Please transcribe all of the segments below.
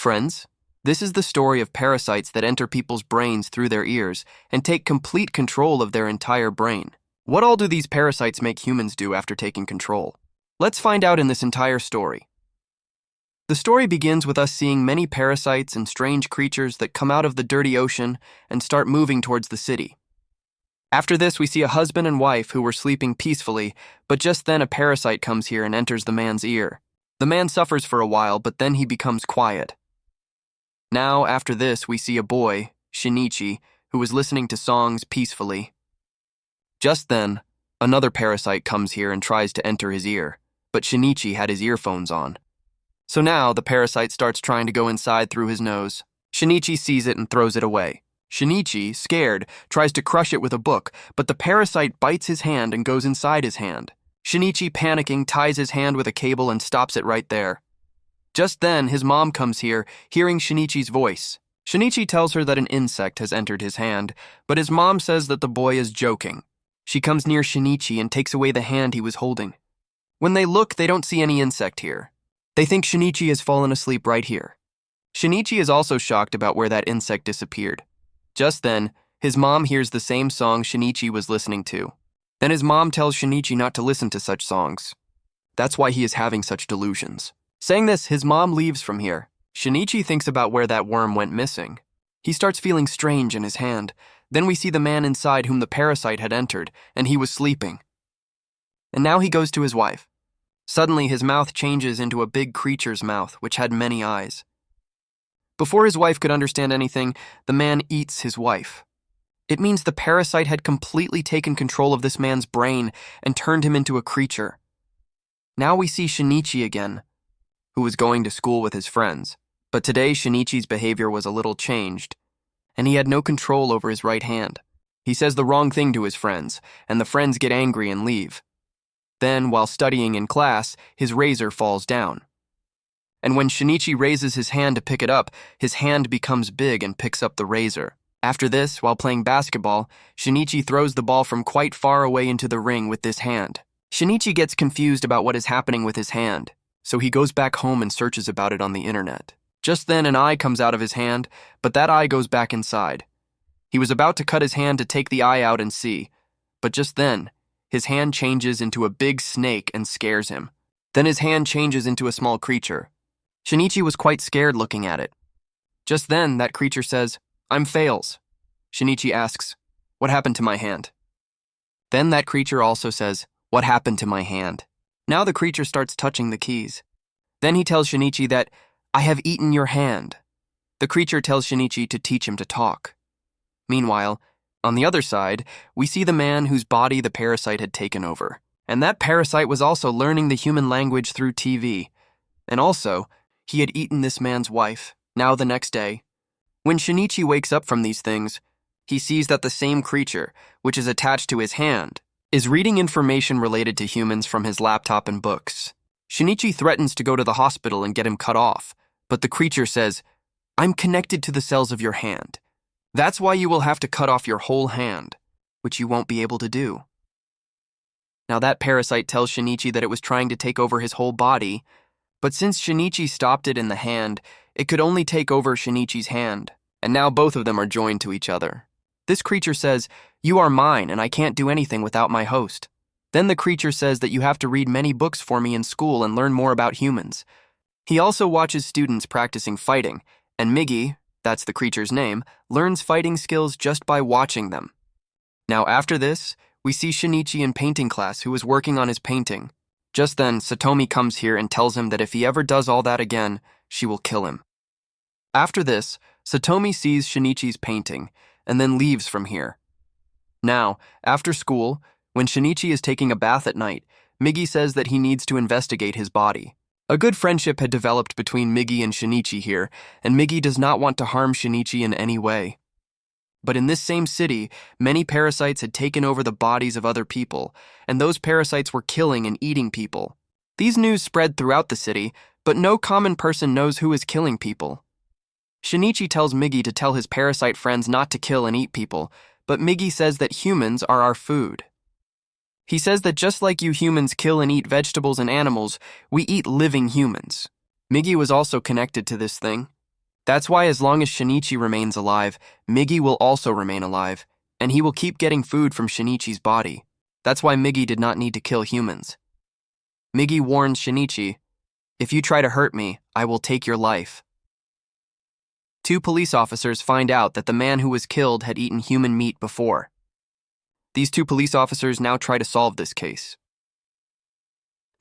Friends, this is the story of parasites that enter people's brains through their ears and take complete control of their entire brain. What all do these parasites make humans do after taking control? Let's find out in this entire story. The story begins with us seeing many parasites and strange creatures that come out of the dirty ocean and start moving towards the city. After this, we see a husband and wife who were sleeping peacefully, but just then a parasite comes here and enters the man's ear. The man suffers for a while, but then he becomes quiet. Now, after this, we see a boy, Shinichi, who was listening to songs peacefully. Just then, another parasite comes here and tries to enter his ear, but Shinichi had his earphones on. So now, the parasite starts trying to go inside through his nose. Shinichi sees it and throws it away. Shinichi, scared, tries to crush it with a book, but the parasite bites his hand and goes inside his hand. Shinichi, panicking, ties his hand with a cable and stops it right there. Just then, his mom comes here, hearing Shinichi's voice. Shinichi tells her that an insect has entered his hand, but his mom says that the boy is joking. She comes near Shinichi and takes away the hand he was holding. When they look, they don't see any insect here. They think Shinichi has fallen asleep right here. Shinichi is also shocked about where that insect disappeared. Just then, his mom hears the same song Shinichi was listening to. Then his mom tells Shinichi not to listen to such songs. That's why he is having such delusions. Saying this, his mom leaves from here. Shinichi thinks about where that worm went missing. He starts feeling strange in his hand. Then we see the man inside whom the parasite had entered, and he was sleeping. And now he goes to his wife. Suddenly, his mouth changes into a big creature's mouth, which had many eyes. Before his wife could understand anything, the man eats his wife. It means the parasite had completely taken control of this man's brain and turned him into a creature. Now we see Shinichi again, who was going to school with his friends. But today, Shinichi's behavior was a little changed, and he had no control over his right hand. He says the wrong thing to his friends, and the friends get angry and leave. Then, while studying in class, his razor falls down. And when Shinichi raises his hand to pick it up, his hand becomes big and picks up the razor. After this, while playing basketball, Shinichi throws the ball from quite far away into the ring with this hand. Shinichi gets confused about what is happening with his hand, so he goes back home and searches about it on the internet. Just then, an eye comes out of his hand, but that eye goes back inside. He was about to cut his hand to take the eye out and see, but just then, his hand changes into a big snake and scares him. Then his hand changes into a small creature. Shinichi was quite scared looking at it. Just then, that creature says, "I'm Fails." Shinichi asks, "What happened to my hand?" Then that creature also says, "What happened to my hand?" Now the creature starts touching the keys. Then he tells Shinichi that, "I have eaten your hand." The creature tells Shinichi to teach him to talk. Meanwhile, on the other side, we see the man whose body the parasite had taken over. And that parasite was also learning the human language through TV. And also, he had eaten this man's wife. Now the next day, when Shinichi wakes up from these things, he sees that the same creature, which is attached to his hand, is reading information related to humans from his laptop and books. Shinichi threatens to go to the hospital and get him cut off, but the creature says, "I'm connected to the cells of your hand. That's why you will have to cut off your whole hand, which you won't be able to do." Now that parasite tells Shinichi that it was trying to take over his whole body, but since Shinichi stopped it in the hand, it could only take over Shinichi's hand, and now both of them are joined to each other. This creature says, "You are mine, and I can't do anything without my host." Then the creature says that you have to read many books for me in school and learn more about humans. He also watches students practicing fighting, and Miggy, that's the creature's name, learns fighting skills just by watching them. Now after this, we see Shinichi in painting class who is working on his painting. Just then, Satomi comes here and tells him that if he ever does all that again, she will kill him. After this, Satomi sees Shinichi's painting and then leaves from here. Now, after school, when Shinichi is taking a bath at night, Miggy says that he needs to investigate his body. A good friendship had developed between Miggy and Shinichi here, and Miggy does not want to harm Shinichi in any way. But in this same city, many parasites had taken over the bodies of other people, and those parasites were killing and eating people. These news spread throughout the city, but no common person knows who is killing people. Shinichi tells Miggy to tell his parasite friends not to kill and eat people, but Miggy says that humans are our food. He says that just like you humans kill and eat vegetables and animals, we eat living humans. Miggy was also connected to this thing. That's why as long as Shinichi remains alive, Migi will also remain alive, and he will keep getting food from Shinichi's body. That's why Migi did not need to kill humans. Migi warns Shinichi, "If you try to hurt me, I will take your life." Two police officers find out that the man who was killed had eaten human meat before. These two police officers now try to solve this case.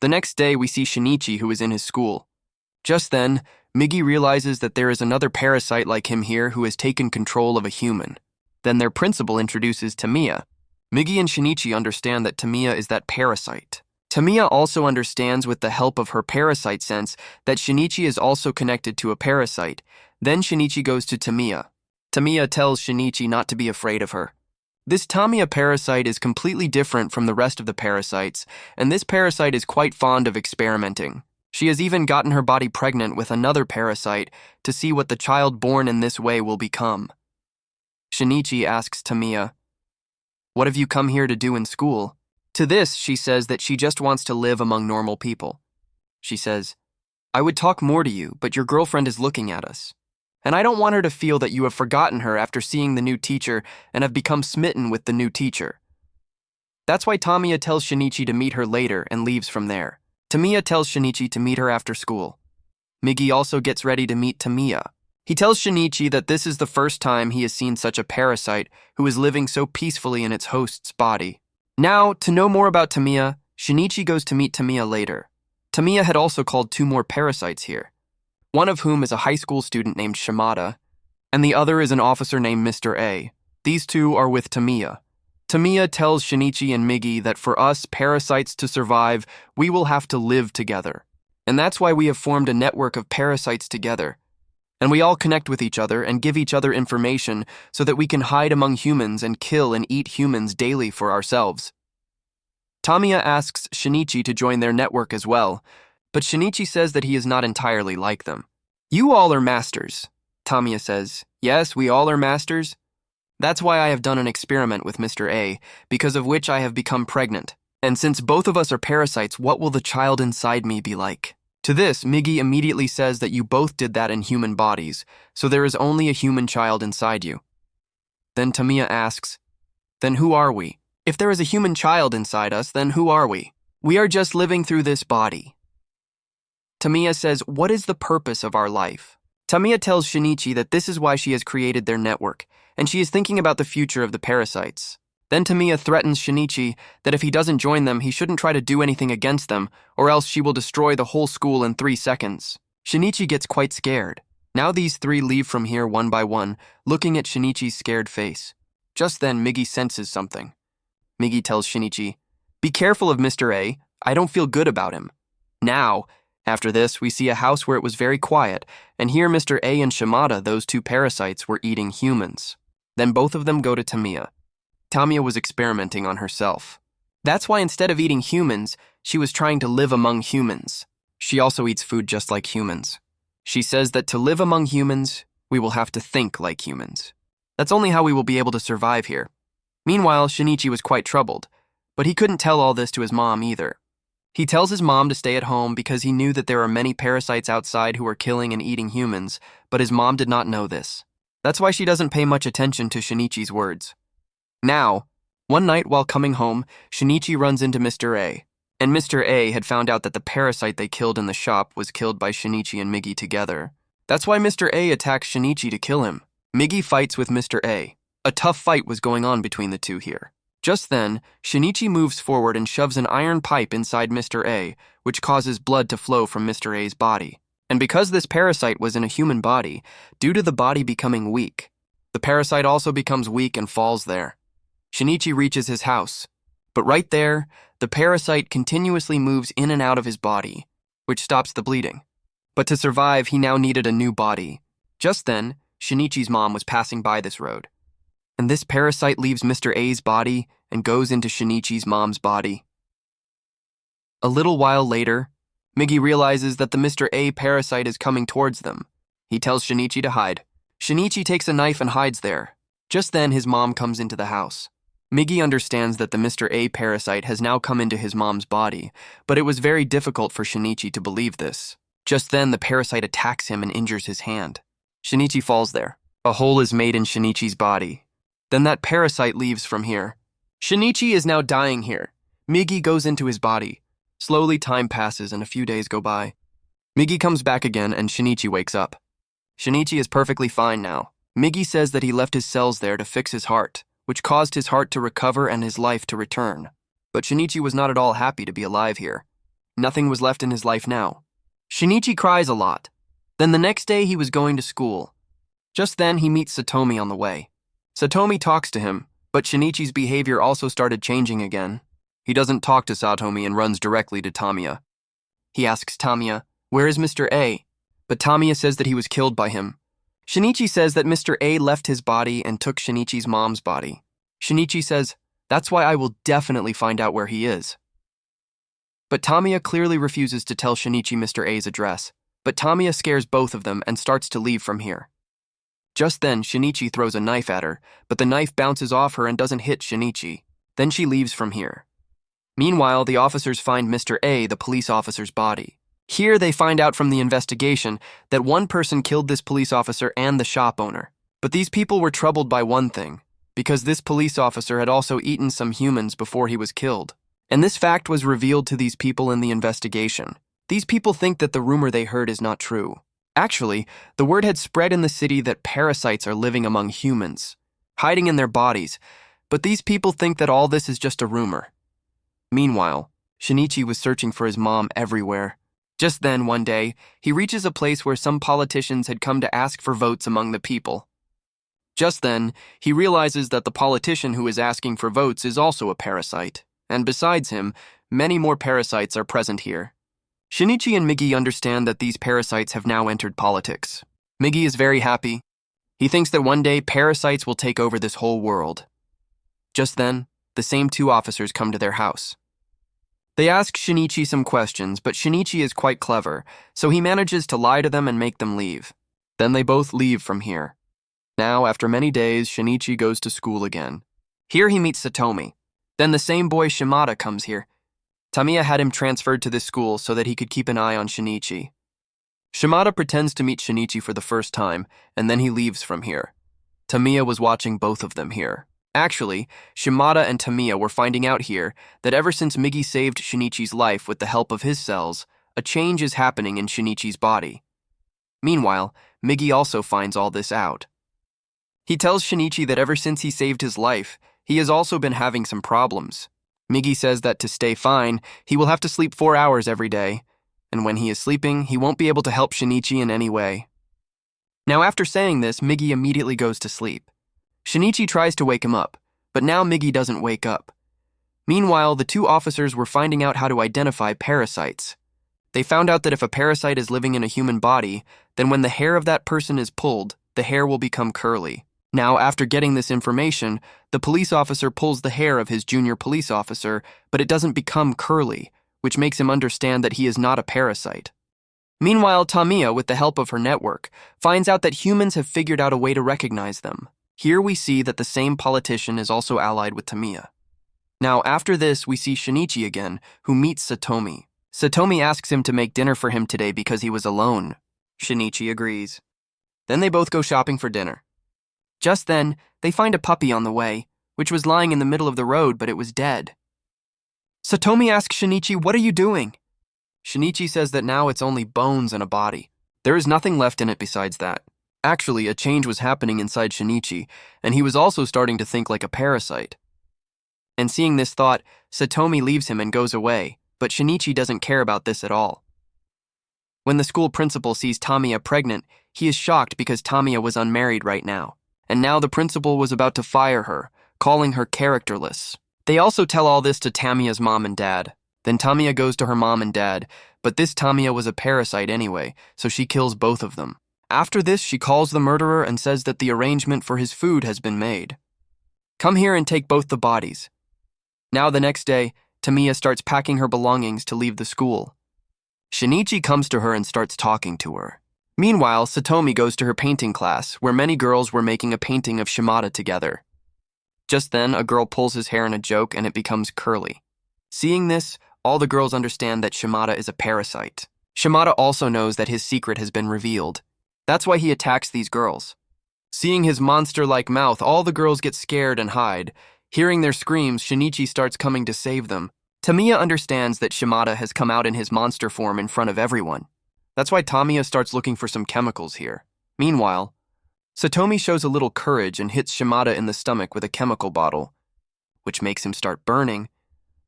The next day, we see Shinichi, who is in his school. Just then, Migi realizes that there is another parasite like him here who has taken control of a human. Then their principal introduces Tamiya. Migi and Shinichi understand that Tamiya is that parasite. Tamiya also understands with the help of her parasite sense that Shinichi is also connected to a parasite. Then Shinichi goes to Tamiya. Tamiya tells Shinichi not to be afraid of her. This Tamiya parasite is completely different from the rest of the parasites, and this parasite is quite fond of experimenting. She has even gotten her body pregnant with another parasite to see what the child born in this way will become. Shinichi asks Tamiya, "What have you come here to do in school?" To this, she says that she just wants to live among normal people. She says, "I would talk more to you, but your girlfriend is looking at us. And I don't want her to feel that you have forgotten her after seeing the new teacher and have become smitten with the new teacher." That's why Tamiya tells Shinichi to meet her later and leaves from there. Tamiya tells Shinichi to meet her after school. Migi also gets ready to meet Tamiya. He tells Shinichi that this is the first time he has seen such a parasite who is living so peacefully in its host's body. Now, to know more about Tamiya, Shinichi goes to meet Tamiya later. Tamiya had also called two more parasites here, one of whom is a high school student named Shimada, and the other is an officer named Mr. A. These two are with Tamiya. Tamiya tells Shinichi and Migi that for us parasites to survive, we will have to live together. And that's why we have formed a network of parasites together. And we all connect with each other and give each other information so that we can hide among humans and kill and eat humans daily for ourselves. Tamiya asks Shinichi to join their network as well, but Shinichi says that he is not entirely like them. "You all are masters," Tamiya says. "Yes, we all are masters. That's why I have done an experiment with Mr. A, because of which I have become pregnant. And since both of us are parasites, what will the child inside me be like?" To this, Migi immediately says that you both did that in human bodies, so there is only a human child inside you. Then Tamiya asks, "Then who are we? If there is a human child inside us, then who are we? We are just living through this body." Tamiya says, "What is the purpose of our life?" Tamiya tells Shinichi that this is why she has created their network, and she is thinking about the future of the parasites. Then Tamiya threatens Shinichi that if he doesn't join them, he shouldn't try to do anything against them, or else she will destroy the whole school in 3 seconds. Shinichi gets quite scared. Now these three leave from here one by one, looking at Shinichi's scared face. Just then, Migi senses something. Migi tells Shinichi, "Be careful of Mr. A. I don't feel good about him." Now, after this, we see a house where it was very quiet, and here Mr. A and Shimada, those two parasites, were eating humans. Then both of them go to Tamiya. Tamiya was experimenting on herself. That's why instead of eating humans, she was trying to live among humans. She also eats food just like humans. She says that to live among humans, we will have to think like humans. That's only how we will be able to survive here. Meanwhile, Shinichi was quite troubled, but he couldn't tell all this to his mom either. He tells his mom to stay at home because he knew that there are many parasites outside who are killing and eating humans, but his mom did not know this. That's why she doesn't pay much attention to Shinichi's words. Now, one night while coming home, Shinichi runs into Mr. A, and Mr. A had found out that the parasite they killed in the shop was killed by Shinichi and Migi together. That's why Mr. A attacks Shinichi to kill him. Migi fights with Mr. A. A tough fight was going on between the two here. Just then, Shinichi moves forward and shoves an iron pipe inside Mr. A, which causes blood to flow from Mr. A's body. And because this parasite was in a human body, due to the body becoming weak, the parasite also becomes weak and falls there. Shinichi reaches his house, but right there, the parasite continuously moves in and out of his body, which stops the bleeding. But to survive, he now needed a new body. Just then, Shinichi's mom was passing by this road, and this parasite leaves Mr. A's body and goes into Shinichi's mom's body. A little while later, Migi realizes that the Mr. A parasite is coming towards them. He tells Shinichi to hide. Shinichi takes a knife and hides there. Just then, his mom comes into the house. Migi understands that the Mr. A parasite has now come into his mom's body, but it was very difficult for Shinichi to believe this. Just then, the parasite attacks him and injures his hand. Shinichi falls there. A hole is made in Shinichi's body. Then that parasite leaves from here. Shinichi is now dying here. Migi goes into his body. Slowly, time passes and a few days go by. Migi comes back again and Shinichi wakes up. Shinichi is perfectly fine now. Migi says that he left his cells there to fix his heart, which caused his heart to recover and his life to return. But Shinichi was not at all happy to be alive here. Nothing was left in his life now. Shinichi cries a lot. Then the next day he was going to school. Just then he meets Satomi on the way. Satomi talks to him, but Shinichi's behavior also started changing again. He doesn't talk to Satomi and runs directly to Tamiya. He asks Tamiya, "Where is Mr. A?" But Tamiya says that he was killed by him. Shinichi says that Mr. A left his body and took Shinichi's mom's body. Shinichi says, "That's why I will definitely find out where he is." But Tamiya clearly refuses to tell Shinichi Mr. A's address. But Tamiya scares both of them and starts to leave from here. Just then, Shinichi throws a knife at her, but the knife bounces off her and doesn't hit Shinichi. Then she leaves from here. Meanwhile, the officers find Mr. A, the police officer's body. Here they find out from the investigation that one person killed this police officer and the shop owner. But these people were troubled by one thing, because this police officer had also eaten some humans before he was killed. And this fact was revealed to these people in the investigation. These people think that the rumor they heard is not true. Actually, the word had spread in the city that parasites are living among humans, hiding in their bodies, but these people think that all this is just a rumor. Meanwhile, Shinichi was searching for his mom everywhere. Just then, one day, he reaches a place where some politicians had come to ask for votes among the people. Just then, he realizes that the politician who is asking for votes is also a parasite, and besides him, many more parasites are present here. Shinichi and Migi understand that these parasites have now entered politics. Migi is very happy. He thinks that one day parasites will take over this whole world. Just then, the same two officers come to their house. They ask Shinichi some questions, but Shinichi is quite clever, so he manages to lie to them and make them leave. Then they both leave from here. Now, after many days, Shinichi goes to school again. Here he meets Satomi. Then the same boy Shimada comes here. Tamiya had him transferred to this school so that he could keep an eye on Shinichi. Shimada pretends to meet Shinichi for the first time, and then he leaves from here. Tamiya was watching both of them here. Actually, Shimada and Tamiya were finding out here that ever since Migi saved Shinichi's life with the help of his cells, a change is happening in Shinichi's body. Meanwhile, Migi also finds all this out. He tells Shinichi that ever since he saved his life, he has also been having some problems. Migi says that to stay fine, he will have to sleep 4 hours every day, and when he is sleeping, he won't be able to help Shinichi in any way. Now after saying this, Migi immediately goes to sleep. Shinichi tries to wake him up, but now Migi doesn't wake up. Meanwhile, the two officers were finding out how to identify parasites. They found out that if a parasite is living in a human body, then when the hair of that person is pulled, the hair will become curly. Now, after getting this information, the police officer pulls the hair of his junior police officer, but it doesn't become curly, which makes him understand that he is not a parasite. Meanwhile, Tamiya, with the help of her network, finds out that humans have figured out a way to recognize them. Here we see that the same politician is also allied with Tamiya. Now, after this, we see Shinichi again, who meets Satomi. Satomi asks him to make dinner for him today because he was alone. Shinichi agrees. Then they both go shopping for dinner. Just then, they find a puppy on the way, which was lying in the middle of the road, but it was dead. Satomi asks Shinichi, "What are you doing?" Shinichi says that now it's only bones and a body. There is nothing left in it besides that. Actually, a change was happening inside Shinichi, and he was also starting to think like a parasite. And seeing this thought, Satomi leaves him and goes away, but Shinichi doesn't care about this at all. When the school principal sees Tamiya pregnant, he is shocked because Tamiya was unmarried right now. And now the principal was about to fire her, calling her characterless. They also tell all this to Tamiya's mom and dad. Then Tamiya goes to her mom and dad, but this Tamiya was a parasite anyway, so she kills both of them. After this, she calls the murderer and says that the arrangement for his food has been made. Come here and take both the bodies. Now the next day, Tamiya starts packing her belongings to leave the school. Shinichi comes to her and starts talking to her. Meanwhile, Satomi goes to her painting class, where many girls were making a painting of Shimada together. Just then, a girl pulls his hair in a joke and it becomes curly. Seeing this, all the girls understand that Shimada is a parasite. Shimada also knows that his secret has been revealed. That's why he attacks these girls. Seeing his monster-like mouth, all the girls get scared and hide. Hearing their screams, Shinichi starts coming to save them. Tamiya understands that Shimada has come out in his monster form in front of everyone. That's why Tamiya starts looking for some chemicals here. Meanwhile, Satomi shows a little courage and hits Shimada in the stomach with a chemical bottle, which makes him start burning,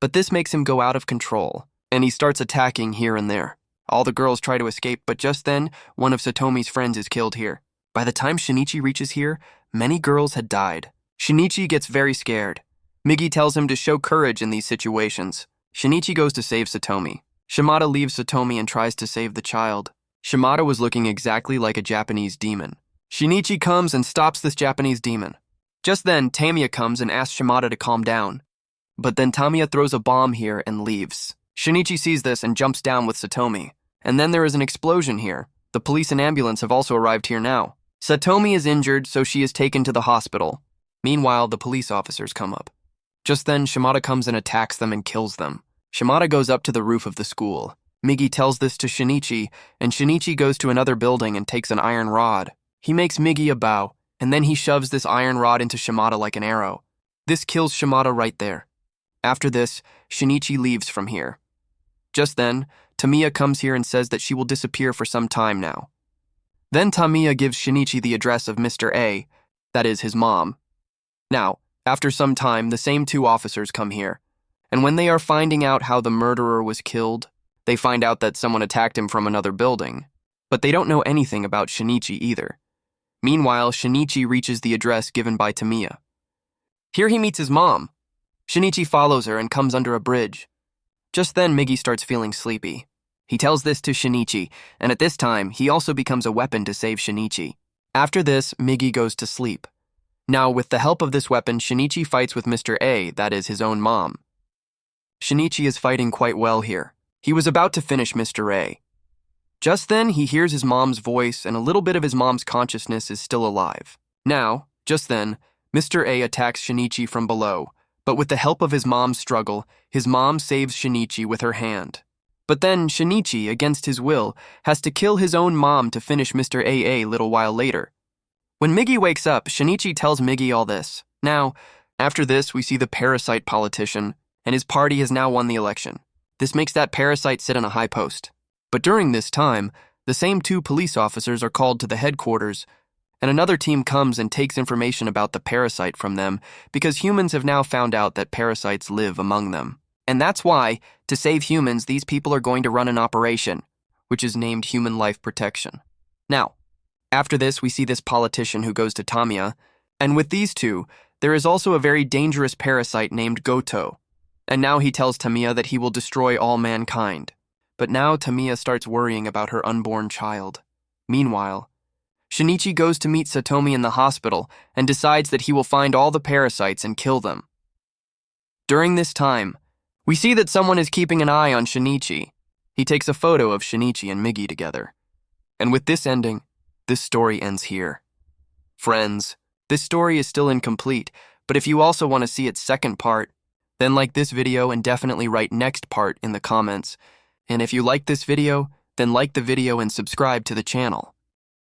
but this makes him go out of control, and he starts attacking here and there. All the girls try to escape, but just then, one of Satomi's friends is killed here. By the time Shinichi reaches here, many girls had died. Shinichi gets very scared. Migi tells him to show courage in these situations. Shinichi goes to save Satomi. Shimada leaves Satomi and tries to save the child. Shimada was looking exactly like a Japanese demon. Shinichi comes and stops this Japanese demon. Just then, Tamiya comes and asks Shimada to calm down. But then Tamiya throws a bomb here and leaves. Shinichi sees this and jumps down with Satomi. And then there is an explosion here. The police and ambulance have also arrived here now. Satomi is injured, so she is taken to the hospital. Meanwhile, the police officers come up. Just then, Shimada comes and attacks them and kills them. Shimada goes up to the roof of the school. Migi tells this to Shinichi, and Shinichi goes to another building and takes an iron rod. He makes Migi a bow, and then he shoves this iron rod into Shimada like an arrow. This kills Shimada right there. After this, Shinichi leaves from here. Just then, Tamiya comes here and says that she will disappear for some time now. Then Tamiya gives Shinichi the address of Mr. A, that is his mom. Now, after some time, the same two officers come here, and when they are finding out how the murderer was killed, they find out that someone attacked him from another building, but they don't know anything about Shinichi either. Meanwhile, Shinichi reaches the address given by Tamiya. Here he meets his mom. Shinichi follows her and comes under a bridge. Just then, Migi starts feeling sleepy. He tells this to Shinichi, and at this time, he also becomes a weapon to save Shinichi. After this, Migi goes to sleep. Now, with the help of this weapon, Shinichi fights with Mr. A, that is his own mom. Shinichi is fighting quite well here. He was about to finish Mr. A. Just then, he hears his mom's voice, and a little bit of his mom's consciousness is still alive. Now, just then, Mr. A attacks Shinichi from below, but with the help of his mom's struggle, his mom saves Shinichi with her hand. But then, Shinichi, against his will, has to kill his own mom to finish Mr. A little while later. When Migi wakes up, Shinichi tells Migi all this. Now, after this, we see the Parasite politician, and his party has now won the election. This makes that Parasite sit on a high post. But during this time, the same two police officers are called to the headquarters, and another team comes and takes information about the Parasite from them because humans have now found out that parasites live among them. And that's why, to save humans, these people are going to run an operation, which is named Human Life Protection. Now, after this, we see this politician who goes to Tamiya, and with these two, there is also a very dangerous parasite named Goto. And now he tells Tamiya that he will destroy all mankind. But now Tamiya starts worrying about her unborn child. Meanwhile, Shinichi goes to meet Satomi in the hospital and decides that he will find all the parasites and kill them. During this time, we see that someone is keeping an eye on Shinichi. He takes a photo of Shinichi and Migi together. And with this ending, this story ends here. Friends, this story is still incomplete, but if you also want to see its second part, then like this video and definitely write next part in the comments. And if you like this video, then like the video and subscribe to the channel.